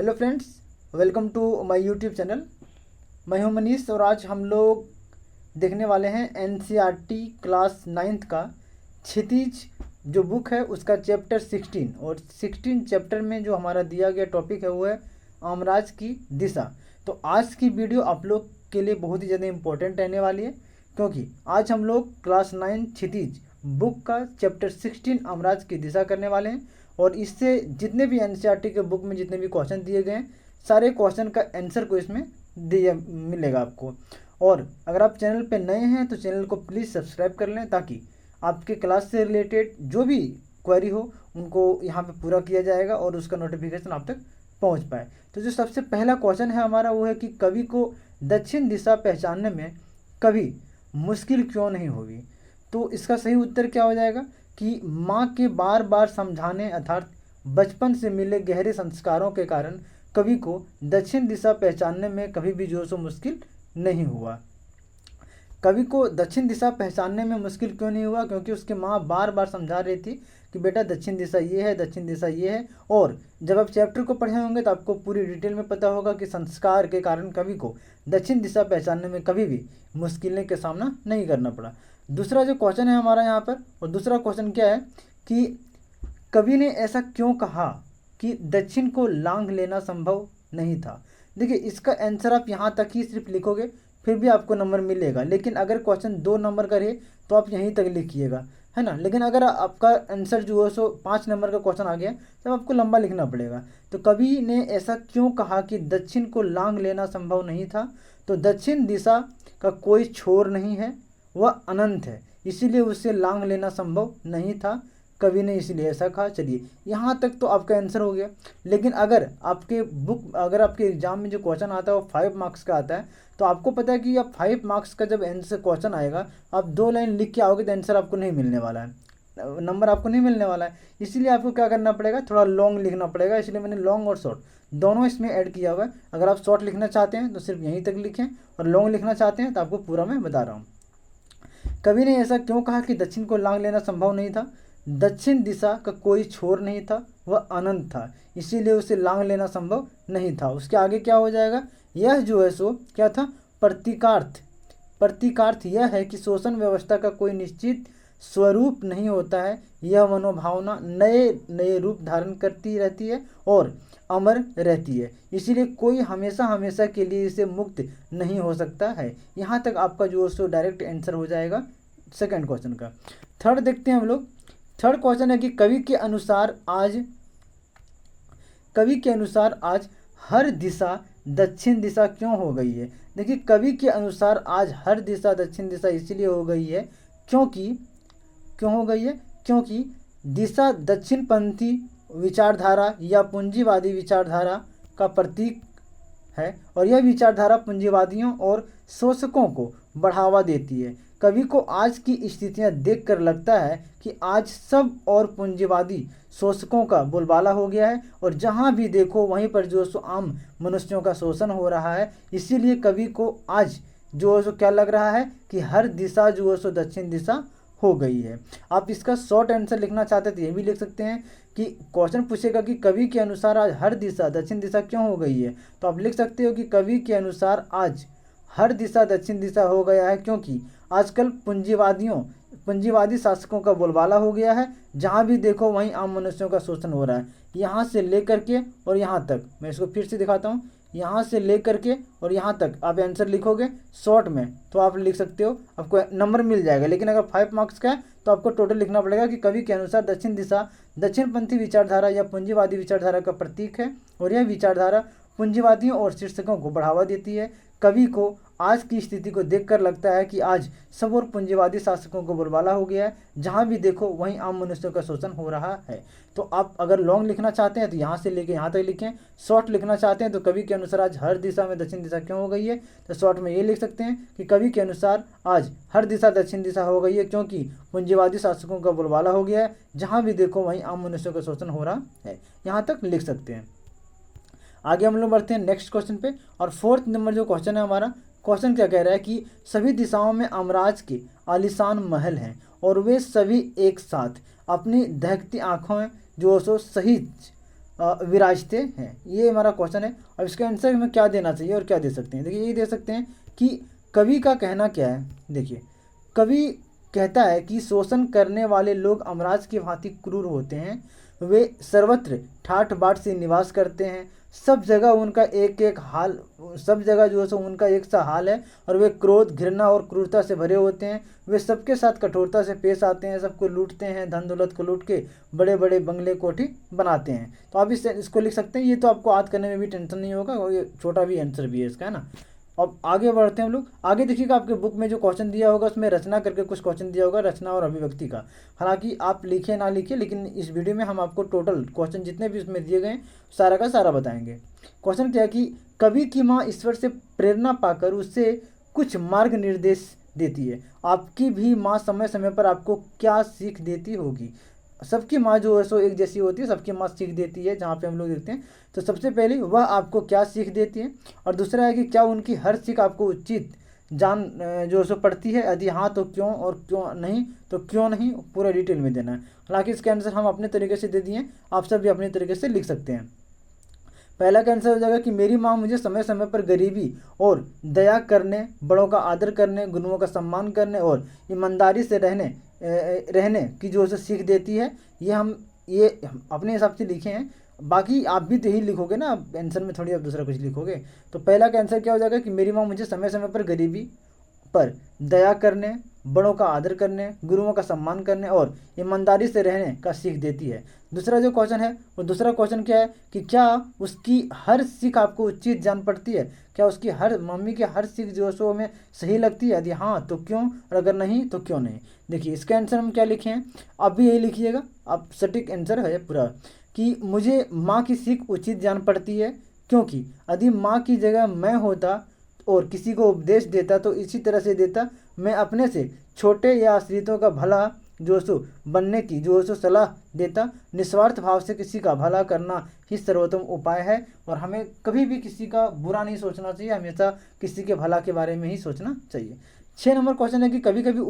Hello friends, welcome to my YouTube channel. मैं हूं मनीष और आज हम लोग देखने वाले हैं एनसीईआरटी क्लास 9th का क्षितिज जो बुक है उसका चैप्टर 16 और 16 चैप्टर में जो हमारा दिया गया टॉपिक है वो है आमराज की दिशा। तो आज की वीडियो आप लोग के लिए बहुत ही ज़्यादा इम्पोर्टेंट रहने वाली है क्योंकि आज हम लोग क्लास 9 क्षितिज बुक का चैप्टर 16 आमराज की दिशा करने वाले हैं और इससे जितने भी एनसीईआरटी के बुक में जितने भी क्वेश्चन दिए गए हैं सारे क्वेश्चन का आंसर को इसमें दिया मिलेगा आपको। और अगर आप चैनल पे नए हैं तो चैनल को प्लीज़ सब्सक्राइब कर लें ताकि आपके क्लास से रिलेटेड जो भी क्वेरी हो उनको यहाँ पे पूरा किया जाएगा और उसका नोटिफिकेशन आप तक पहुँच पाए। तो जो सबसे पहला क्वेश्चन है हमारा वो है कि कवि को दक्षिण दिशा पहचानने में कभी मुश्किल क्यों नहीं हुई। तो इसका सही उत्तर क्या हो जाएगा कि माँ के बार बार समझाने अर्थात बचपन से मिले गहरे संस्कारों के कारण कवि को दक्षिण दिशा पहचानने में कभी भी जो सो मुश्किल नहीं हुआ। कवि को दक्षिण दिशा पहचानने में मुश्किल क्यों नहीं हुआ, क्योंकि उसकी माँ बार बार समझा रही थी कि बेटा दक्षिण दिशा ये है, दक्षिण दिशा ये है। और जब आप चैप्टर को पढ़े होंगे तो आपको पूरी डिटेल में पता होगा कि संस्कार के कारण कवि को दक्षिण दिशा पहचानने में कभी भी मुश्किलें का सामना नहीं करना पड़ा। दूसरा जो क्वेश्चन है हमारा यहाँ पर, और दूसरा क्वेश्चन क्या है कि कवि ने ऐसा क्यों कहा कि दक्षिण को लांघ लेना संभव नहीं था। देखिए इसका आंसर आप यहाँ तक ही सिर्फ लिखोगे फिर भी आपको नंबर मिलेगा, लेकिन अगर क्वेश्चन 2 नंबर का रहे तो आप यहीं तक लिखिएगा, है ना। लेकिन अगर आपका आंसर जो है सो 5 नंबर का क्वेश्चन आ गया तब आपको लंबा लिखना पड़ेगा। तो कवि ने ऐसा क्यों कहा कि दक्षिण को लांघ लेना संभव नहीं था। तो दक्षिण दिशा का कोई छोर नहीं है, वह अनंत है, इसीलिए उसे लांघ लेना संभव नहीं था, कवि ने इसलिए ऐसा कहा। चलिए यहाँ तक तो आपका आंसर हो गया। लेकिन अगर आपके एग्जाम में जो क्वेश्चन आता है वो 5 मार्क्स का आता है तो आपको पता है कि अब 5 मार्क्स का जब आंसर क्वेश्चन आएगा आप 2 लाइन लिख के आओगे तो आंसर आपको नहीं मिलने वाला है, नंबर आपको नहीं मिलने वाला है। इसीलिए आपको क्या करना पड़ेगा, थोड़ा लॉन्ग लिखना पड़ेगा। इसलिए मैंने लॉन्ग और शॉर्ट दोनों इसमें ऐड किया हुआ है। अगर आप शॉर्ट लिखना चाहते हैं तो सिर्फ यहीं तक लिखें और लॉन्ग लिखना चाहते हैं तो आपको पूरा मैं बता रहा हूँ। कवि ने ऐसा क्यों कहा कि दक्षिण को लांघ लेना संभव नहीं था। दक्षिण दिशा का कोई छोर नहीं था, वह अनंत था, इसीलिए उसे लांघ लेना संभव नहीं था। उसके आगे क्या हो जाएगा, यह जो है सो क्या था, प्रतीकार्थ। प्रतीकार्थ यह है कि शोषण व्यवस्था का कोई निश्चित स्वरूप नहीं होता है, यह मनोभावना नए नए रूप धारण करती रहती है और अमर रहती है, इसीलिए कोई हमेशा हमेशा के लिए इसे मुक्त नहीं हो सकता है। यहाँ तक आपका जो है सो डायरेक्ट आंसर हो जाएगा सेकंड क्वेश्चन का। थर्ड देखते हैं हम लोग। थर्ड क्वेश्चन है कि कवि के अनुसार आज हर दिशा दक्षिण दिशा क्यों हो गई है। देखिए कवि के अनुसार आज हर दिशा दक्षिण दिशा इसलिए हो गई है क्योंकि दिशा दक्षिणपंथी विचारधारा या पूंजीवादी विचारधारा का प्रतीक है और यह विचारधारा पूंजीवादियों और शोषकों को बढ़ावा देती है। कवि को आज की स्थितियां देखकर लगता है कि आज सब और पूंजीवादी शोषकों का बोलबाला हो गया है और जहां भी देखो वहीं पर जो सो आम मनुष्यों का शोषण हो रहा है। इसीलिए कवि को आज जो सो क्या लग रहा है कि हर दिशा जो सो दक्षिण दिशा हो गई है। आप इसका शॉर्ट आंसर लिखना चाहते तो ये भी लिख सकते हैं कि क्वेश्चन पूछेगा कि कवि के अनुसार आज हर दिशा दक्षिण दिशा क्यों हो गई है, तो आप लिख सकते हो कि कवि के अनुसार आज हर दिशा दक्षिण दिशा हो गया है क्योंकि आजकल पूंजीवादी शासकों का बोलबाला हो गया है, जहाँ भी देखो वहीं आम मनुष्यों का शोषण हो रहा है। यहाँ से लेकर के और यहाँ तक, मैं इसको फिर से दिखाता हूँ, यहाँ से लेकर के और यहाँ तक आप आंसर लिखोगे शॉर्ट में तो आप लिख सकते हो, आपको नंबर मिल जाएगा। लेकिन अगर 5 मार्क्स का है तो आपको टोटल लिखना पड़ेगा कि कवि के अनुसार दक्षिण दिशा दक्षिणपंथी विचारधारा या पूंजीवादी विचारधारा का प्रतीक है और यह विचारधारा पूंजीवादियों और शीर्षकों को बढ़ावा देती है। कवि को आज की स्थिति को देखकर लगता है कि आज सब और पूंजीवादी शासकों को बोलबाला हो गया है, जहां भी देखो वहीं आम मनुष्यों का शोषण हो रहा है। तो आप अगर लॉन्ग लिखना चाहते हैं तो यहाँ से लेके यहाँ तक लिखें, शॉर्ट लिखना चाहते हैं तो कवि के अनुसार आज हर दिशा में दक्षिण दिशा क्यों हो गई है, तो शॉर्ट में ये लिख सकते हैं कि कवि के अनुसार आज हर दिशा दक्षिण दिशा हो गई है क्योंकि पूंजीवादी शासकों का बोलबाला हो गया है, जहाँ भी देखो वहीं आम मनुष्यों का शोषण हो रहा है। यहाँ तक लिख सकते हैं। आगे हम लोग बढ़ते हैं नेक्स्ट क्वेश्चन पे। और 4th नंबर जो क्वेश्चन है हमारा, क्वेश्चन क्या कह रहा है कि सभी दिशाओं में अमराज के आलीशान महल हैं और वे सभी एक साथ अपनी दहकती आँखों जो सो सहित विराजते हैं। ये हमारा क्वेश्चन है। अब इसका आंसर हमें क्या देना चाहिए और क्या दे सकते हैं? देखिए, ये दे सकते हैं कि कवि का कहना क्या है। देखिए, कवि कहता है कि शोषण करने वाले लोग अमराज की भांति क्रूर होते हैं। वे सर्वत्र ठाठ बाट से निवास करते हैं। सब जगह उनका एक एक हाल, सब जगह जो है सो उनका एक सा हाल है, और वे क्रोध, घृणा और क्रूरता से भरे होते हैं। वे सबके साथ कठोरता से पेश आते हैं, सबको लूटते हैं, धन दौलत को लूट के बड़े बड़े बंगले कोठी बनाते हैं। तो आप इसको लिख सकते हैं। ये तो आपको याद करने में भी टेंशन नहीं होगा, और ये छोटा भी आंसर भी है इसका, है ना। अब आगे बढ़ते हैं हम लोग। आगे देखिएगा, आपके बुक में जो क्वेश्चन दिया होगा उसमें रचना करके कुछ क्वेश्चन दिया होगा, रचना और अभिव्यक्ति का। हालांकि आप लिखे ना लिखे, लेकिन इस वीडियो में हम आपको टोटल क्वेश्चन जितने भी उसमें दिए गए सारा का सारा बताएंगे। क्वेश्चन क्या है कि कवि की माँ ईश्वर से प्रेरणा पाकर उससे कुछ मार्ग निर्देश देती है। आपकी भी माँ समय समय पर आपको क्या सीख देती होगी? सबकी माँ जो है सो एक जैसी होती है, सबकी माँ सीख देती है, जहाँ पे हम लोग देखते हैं। तो सबसे पहले वह आपको क्या सीख देती है, और दूसरा है कि क्या उनकी हर सीख आपको उचित जान जो सो पड़ती है? यदि हाँ तो क्यों, और क्यों नहीं तो क्यों नहीं, पूरा डिटेल में देना है। हालांकि इसके आंसर हम अपने तरीके से दे दिए, आप सब भी अपने तरीके से लिख सकते हैं। पहला का आंसर हो जाएगा कि मेरी माँ मुझे समय समय पर गरीबी और दया करने, बड़ों का आदर करने, गुरुओं का सम्मान करने और ईमानदारी से रहने की जो है सीख देती है। ये हम अपने हिसाब से लिखे हैं, बाकी आप भी तो यही लिखोगे ना, आंसर में थोड़ी आप दूसरा कुछ लिखोगे। तो पहला का आंसर क्या हो जाएगा कि मेरी माँ मुझे समय समय पर गरीबी पर दया करने, बड़ों का आदर करने, गुरुओं का सम्मान करने और ईमानदारी से रहने का सीख देती है। दूसरा जो क्वेश्चन है, वो दूसरा क्वेश्चन क्या है कि क्या उसकी हर सीख आपको उचित जान पड़ती है? क्या उसकी मम्मी की हर सीख जो है सो हमें सही लगती है? यदि हाँ तो क्यों, और अगर नहीं तो क्यों नहीं। देखिए, इसका आंसर हम क्या लिखे हैं, आप भी यही लिखिएगा, आप सटीक आंसर है पूरा, कि मुझे माँ की सीख उचित जान पड़ती है, क्योंकि यदि माँ की जगह मैं होता और किसी को उपदेश देता तो इसी तरह से देता। मैं अपने से छोटे या आश्रितों का भला जो सो बनने की जो सो सलाह देता। निस्वार्थ भाव से किसी का भला करना ही सर्वोत्तम उपाय है, और हमें कभी भी किसी का बुरा नहीं सोचना चाहिए, हमेशा किसी के भला के बारे में ही सोचना चाहिए। 6 नंबर क्वेश्चन है कि कभी कभी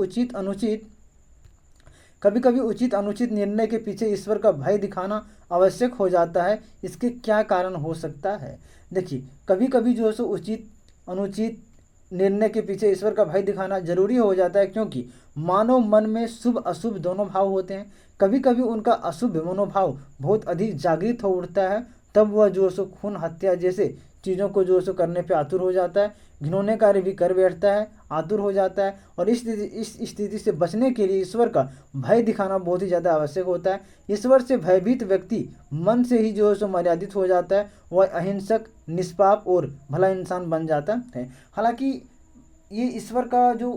उचित अनुचित निर्णय के पीछे ईश्वर का भय दिखाना आवश्यक हो जाता है। इसके क्या कारण हो सकता है? देखिए, कभी कभी जो है सो उचित अनुचित निर्णय के पीछे ईश्वर का भय दिखाना जरूरी हो जाता है, क्योंकि मानव मन में शुभ अशुभ दोनों भाव होते हैं। कभी कभी उनका अशुभ मनोभाव बहुत अधिक जागृत हो उठता है, तब वह जो सो खून, हत्या जैसे चीज़ों को जो सो करने पे आतुर हो जाता है, घिनौने कार्य भी कर बैठता है, आतुर हो जाता है। और इस स्थिति से बचने के लिए ईश्वर का भय दिखाना बहुत ही ज़्यादा आवश्यक होता है। ईश्वर से भयभीत व्यक्ति मन से ही जो है सो मर्यादित हो जाता है, वह अहिंसक, निष्पाप और भला इंसान बन जाता है। हालांकि ये ईश्वर का जो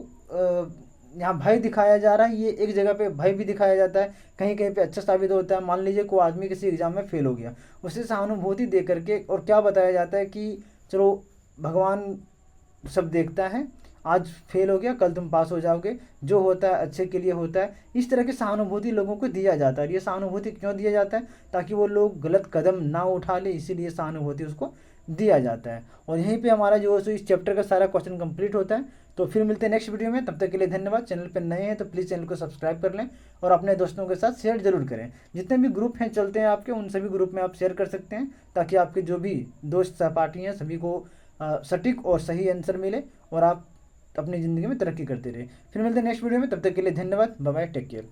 यहाँ भय दिखाया जा रहा है, ये एक जगह पे भय भी दिखाया जाता है, कहीं कहीं पे अच्छा साबित होता है। मान लीजिए कोई आदमी किसी एग्जाम में फेल हो गया, उसे सहानुभूति दे करके और क्या बताया जाता है कि चलो भगवान सब देखता है, आज फेल हो गया, कल तुम पास हो जाओगे, जो होता है अच्छे के लिए होता है। इस तरह की सहानुभूति लोगों को दिया जाता है। ये सहानुभूति क्यों दिया जाता है? ताकि वो लोग गलत कदम ना उठा ले, इसीलिए सहानुभूति उसको दिया जाता है। और यहीं पे हमारा जो है इस चैप्टर का सारा क्वेश्चन कंप्लीट होता है। तो फिर मिलते हैं नेक्स्ट वीडियो में, तब तक के लिए धन्यवाद। चैनल पर नए हैं तो प्लीज़ चैनल को सब्सक्राइब कर लें और अपने दोस्तों के साथ शेयर जरूर करें। जितने भी ग्रुप हैं चलते हैं आपके, उन सभी ग्रुप में आप शेयर कर सकते हैं, ताकि आपके जो भी दोस्त सहपाठी हैं सभी को सटीक और सही आंसर मिले और आप अपनी ज़िंदगी में तरक्की करते रहे। फिर मिलते हैं नेक्स्ट वीडियो में, तब तक के लिए धन्यवाद। Bye bye, take care.